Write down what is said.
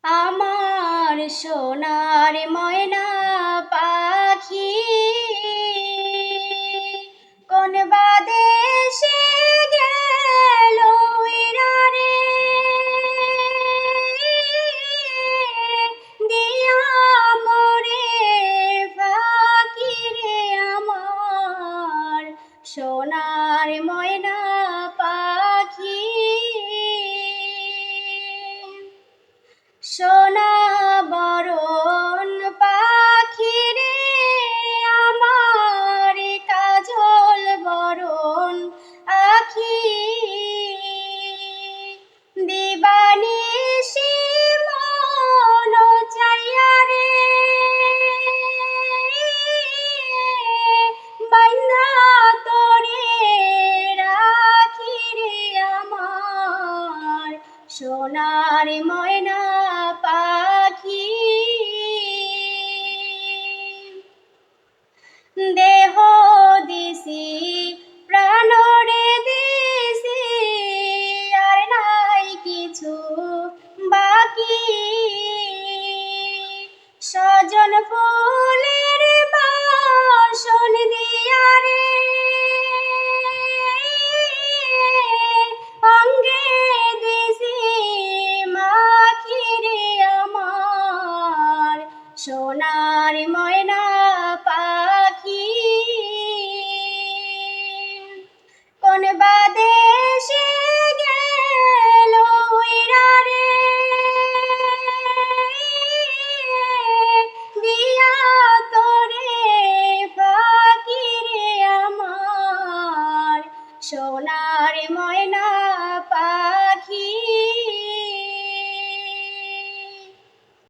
আমার সোনার ময়না পাখি কোন বা দেশে গেল উইরা রে, দিয়া মোরে ফাঁকি রে আমার সোনার ময়না পাখি। সোনা বরণ পাখি রে আমার কাজল বরণ আখি, দিবানিশি মন চাইয়া রে বান্ধা তোরে রাখি রে আমার সোনার ময়না পাখি। দেহ দিছি